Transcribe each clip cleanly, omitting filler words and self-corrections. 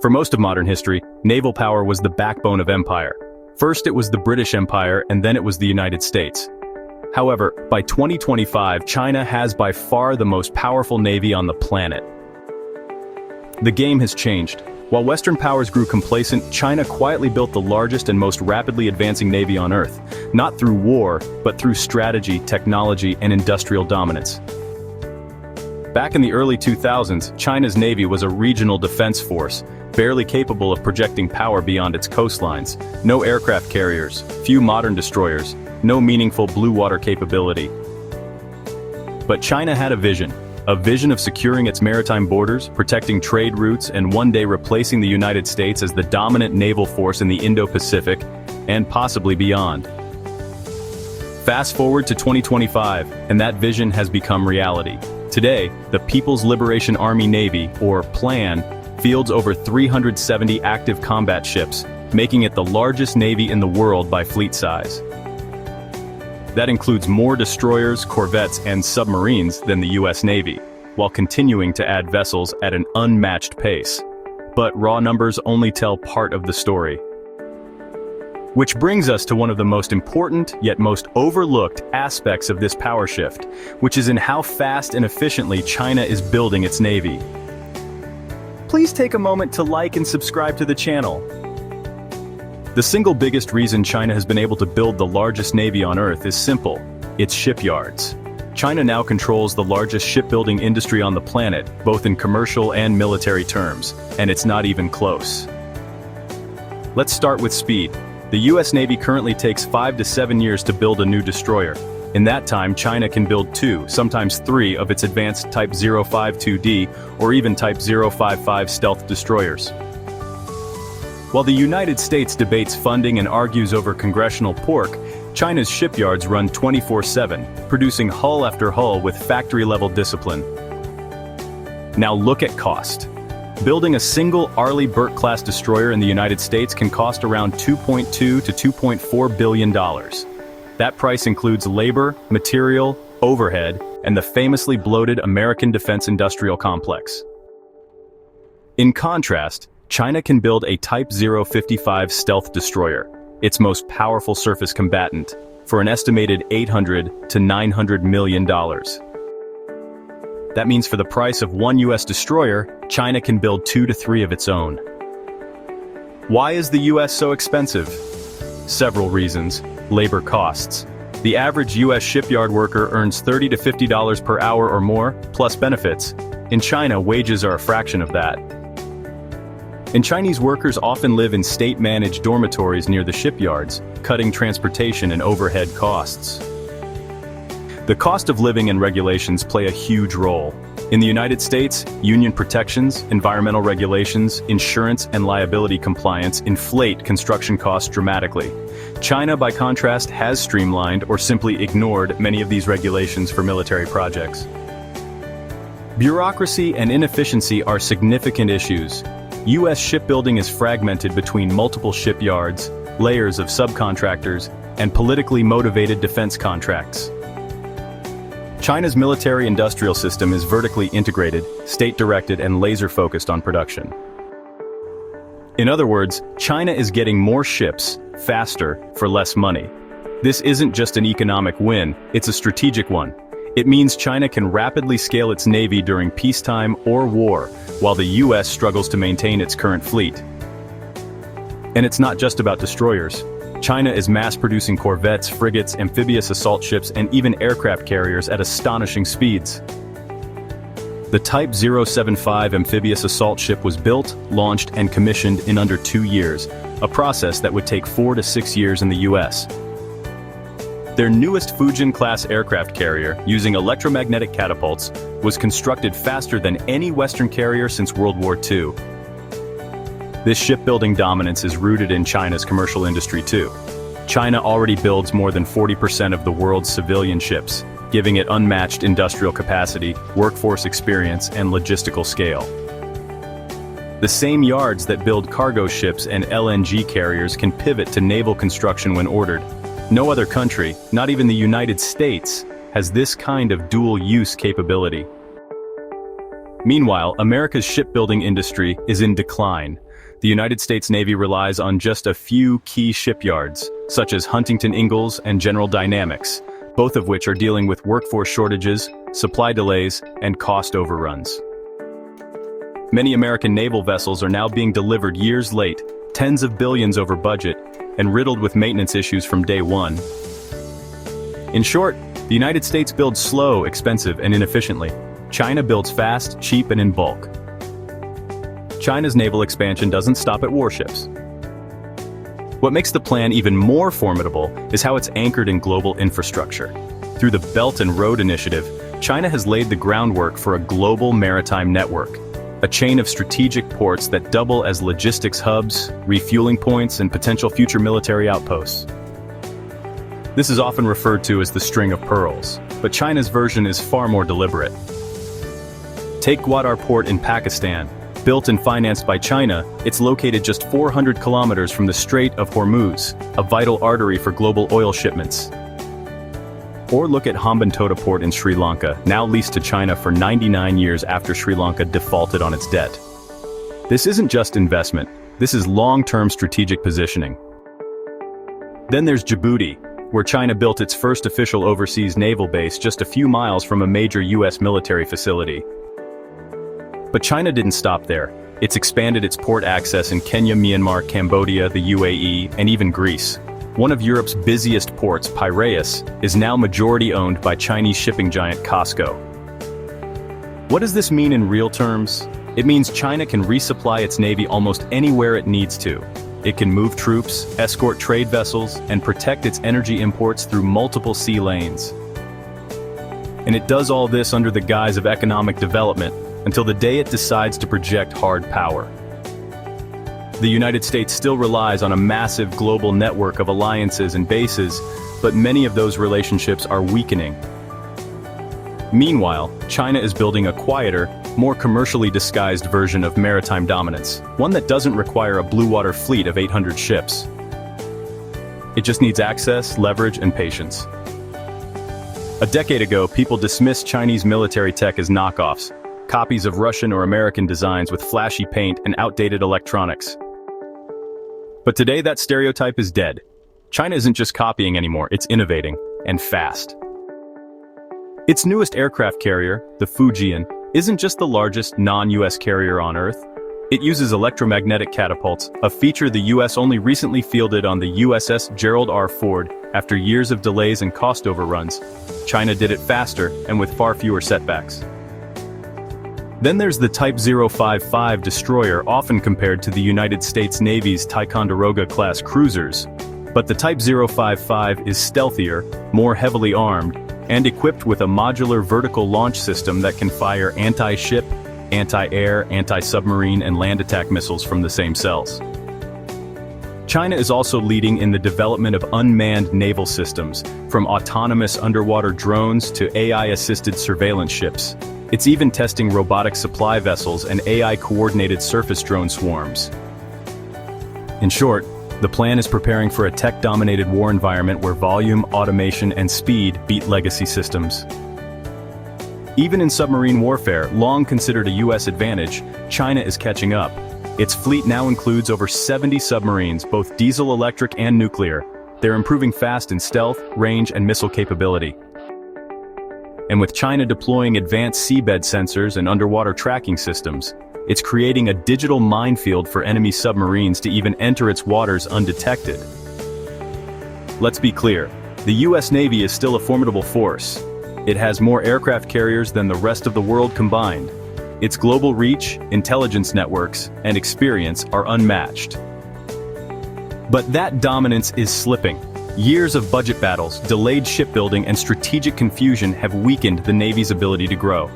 For most of modern history, naval power was the backbone of empire. First it was the British Empire, and then it was the United States. However, by 2025, China has by far the most powerful navy on the planet. The game has changed. While Western powers grew complacent, China quietly built the largest and most rapidly advancing navy on Earth, not through war, but through strategy, technology, and industrial dominance. Back in the early 2000s, China's navy was a regional defense force, barely capable of projecting power beyond its coastlines. No aircraft carriers, few modern destroyers, no meaningful blue water capability. But China had a vision of securing its maritime borders, protecting trade routes, and one day replacing the United States as the dominant naval force in the Indo-Pacific, and possibly beyond. Fast forward to 2025, and that vision has become reality. Today, the People's Liberation Army Navy, or PLAN, fields over 370 active combat ships, making it the largest navy in the world by fleet size. That includes more destroyers, corvettes, and submarines than the US Navy, while continuing to add vessels at an unmatched pace. But raw numbers only tell part of the story. Which brings us to one of the most important, yet most overlooked aspects of this power shift, which is in how fast and efficiently China is building its navy. Please take a moment to like and subscribe to the channel. The single biggest reason China has been able to build the largest navy on Earth is simple: its shipyards. China now controls the largest shipbuilding industry on the planet, both in commercial and military terms, and it's not even close. Let's start with speed. The US Navy currently takes 5 to 7 years to build a new destroyer. In that time, China can build 2, sometimes 3 of its advanced Type 052D or even Type 055 stealth destroyers. While the United States debates funding and argues over congressional pork, China's shipyards run 24/7, producing hull after hull with factory-level discipline. Now look at cost. Building a single Arleigh Burke-class destroyer in the United States can cost around $2.2 to $2.4 billion. That price includes labor, material, overhead, and the famously bloated American defense industrial complex. In contrast, China can build a Type 055 stealth destroyer, its most powerful surface combatant, for an estimated $800 to $900 million. That means for the price of one US destroyer, China can build 2 to 3 of its own. Why is the US so expensive? Several reasons. Labor costs. The average US shipyard worker earns $30 to $50 per hour or more, plus benefits. In China, wages are a fraction of that. And Chinese workers often live in state-managed dormitories near the shipyards, cutting transportation and overhead costs. The cost of living and regulations play a huge role. In the United States, union protections, environmental regulations, insurance and liability compliance inflate construction costs dramatically. China, by contrast, has streamlined or simply ignored many of these regulations for military projects. Bureaucracy and inefficiency are significant issues. US shipbuilding is fragmented between multiple shipyards, layers of subcontractors, and politically motivated defense contracts. China's military-industrial system is vertically integrated, state-directed, and laser-focused on production. In other words, China is getting more ships, faster, for less money. This isn't just an economic win, it's a strategic one. It means China can rapidly scale its navy during peacetime or war, while the US struggles to maintain its current fleet. And it's not just about destroyers. China is mass-producing corvettes, frigates, amphibious assault ships, and even aircraft carriers at astonishing speeds. The Type 075 amphibious assault ship was built, launched, and commissioned in under 2 years, a process that would take 4 to 6 years in the US. Their newest Fujian-class aircraft carrier, using electromagnetic catapults, was constructed faster than any Western carrier since World War II. This shipbuilding dominance is rooted in China's commercial industry too. China already builds more than 40% of the world's civilian ships, giving it unmatched industrial capacity, workforce experience, and logistical scale. The same yards that build cargo ships and LNG carriers can pivot to naval construction when ordered. No other country, not even the United States, has this kind of dual-use capability. Meanwhile, America's shipbuilding industry is in decline. The United States Navy relies on just a few key shipyards, such as Huntington Ingalls and General Dynamics, both of which are dealing with workforce shortages, supply delays, and cost overruns. Many American naval vessels are now being delivered years late, tens of billions over budget, and riddled with maintenance issues from day one. In short, the United States builds slow, expensive, and inefficiently. China builds fast, cheap, and in bulk. China's naval expansion doesn't stop at warships. What makes the plan even more formidable is how it's anchored in global infrastructure. Through the Belt and Road Initiative, China has laid the groundwork for a global maritime network, a chain of strategic ports that double as logistics hubs, refueling points, and potential future military outposts. This is often referred to as the string of pearls, but China's version is far more deliberate. Take Gwadar Port in Pakistan. Built and financed by China, it's located just 400 kilometers from the Strait of Hormuz, a vital artery for global oil shipments. Or look at Hambantota Port in Sri Lanka, now leased to China for 99 years after Sri Lanka defaulted on its debt. This isn't just investment, this is long-term strategic positioning. Then there's Djibouti, where China built its first official overseas naval base just a few miles from a major US military facility. But China didn't stop there. It's expanded its port access in Kenya, Myanmar, Cambodia, the UAE, and even Greece. One of Europe's busiest ports, Piraeus, is now majority-owned by Chinese shipping giant COSCO. What does this mean in real terms? It means China can resupply its navy almost anywhere it needs to. It can move troops, escort trade vessels, and protect its energy imports through multiple sea lanes. And it does all this under the guise of economic development, until the day it decides to project hard power. The United States still relies on a massive global network of alliances and bases, but many of those relationships are weakening. Meanwhile, China is building a quieter, more commercially disguised version of maritime dominance, one that doesn't require a blue water fleet of 800 ships. It just needs access, leverage, and patience. A decade ago, people dismissed Chinese military tech as knockoffs, copies of Russian or American designs with flashy paint and outdated electronics. But today that stereotype is dead. China isn't just copying anymore, it's innovating, and fast. Its newest aircraft carrier, the Fujian, isn't just the largest non-US carrier on Earth. It uses electromagnetic catapults, a feature the US only recently fielded on the USS Gerald R. Ford after years of delays and cost overruns. China did it faster and with far fewer setbacks. Then there's the Type 055 destroyer, often compared to the United States Navy's Ticonderoga-class cruisers. But the Type 055 is stealthier, more heavily armed, and equipped with a modular vertical launch system that can fire anti-ship, anti-air, anti-submarine, and land attack missiles from the same cells. China is also leading in the development of unmanned naval systems, from autonomous underwater drones to AI-assisted surveillance ships. It's even testing robotic supply vessels and AI-coordinated surface drone swarms. In short, the plan is preparing for a tech-dominated war environment where volume, automation, and speed beat legacy systems. Even in submarine warfare, long considered a US advantage, China is catching up. Its fleet now includes over 70 submarines, both diesel, electric, and nuclear. They're improving fast in stealth, range, and missile capability. And with China deploying advanced seabed sensors and underwater tracking systems, it's creating a digital minefield for enemy submarines to even enter its waters undetected. Let's be clear, the US Navy is still a formidable force. It has more aircraft carriers than the rest of the world combined. Its global reach, intelligence networks, and experience are unmatched. But that dominance is slipping. Years of budget battles, delayed shipbuilding, and strategic confusion have weakened the Navy's ability to grow.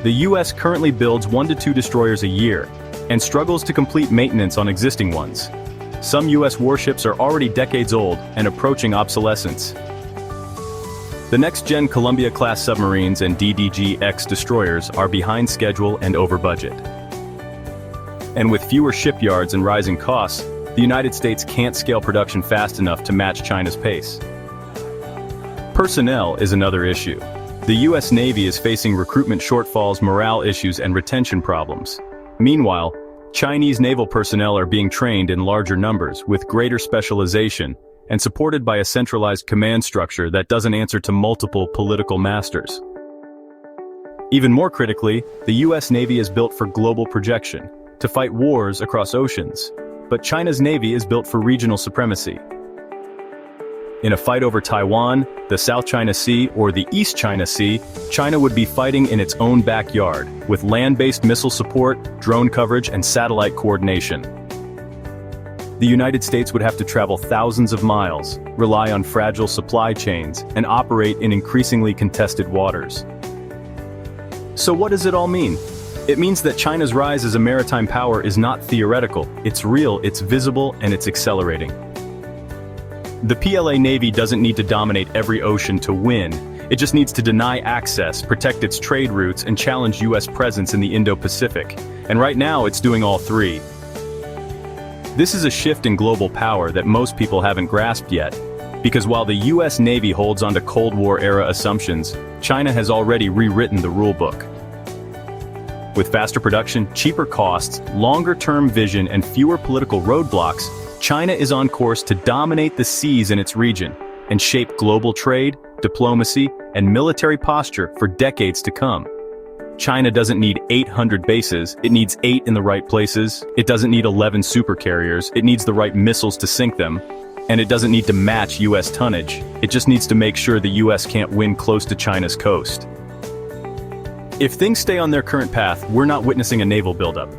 The US currently builds 1 to 2 destroyers a year, and struggles to complete maintenance on existing ones. Some US warships are already decades old and approaching obsolescence. The next-gen Columbia-class submarines and DDG-X destroyers are behind schedule and over budget. And with fewer shipyards and rising costs, the United States can't scale production fast enough to match China's pace. Personnel is another issue. The US Navy is facing recruitment shortfalls, morale issues, and retention problems. Meanwhile, Chinese naval personnel are being trained in larger numbers, with greater specialization, and supported by a centralized command structure that doesn't answer to multiple political masters. Even more critically, the US Navy is built for global projection, to fight wars across oceans. But China's Navy is built for regional supremacy. In a fight over Taiwan, the South China Sea, or the East China Sea, China would be fighting in its own backyard, with land-based missile support, drone coverage, and satellite coordination. The United States would have to travel thousands of miles, rely on fragile supply chains, and operate in increasingly contested waters. So what does it all mean? It means that China's rise as a maritime power is not theoretical, it's real, it's visible, and it's accelerating. The PLA Navy doesn't need to dominate every ocean to win. It just needs to deny access, protect its trade routes, and challenge US presence in the Indo-Pacific. And right now, it's doing all three. This is a shift in global power that most people haven't grasped yet, because while the US Navy holds onto Cold War-era assumptions, China has already rewritten the rulebook. With faster production, cheaper costs, longer-term vision, and fewer political roadblocks, China is on course to dominate the seas in its region and shape global trade, diplomacy, and military posture for decades to come. China doesn't need 800 bases, it needs 8 in the right places. It doesn't need 11 supercarriers, it needs the right missiles to sink them. And it doesn't need to match US tonnage, it just needs to make sure the US can't win close to China's coast. If things stay on their current path, we're not witnessing a naval buildup.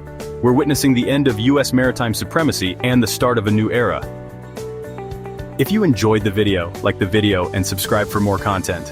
We're witnessing the end of US maritime supremacy and the start of a new era. If you enjoyed the video, like the video and subscribe for more content.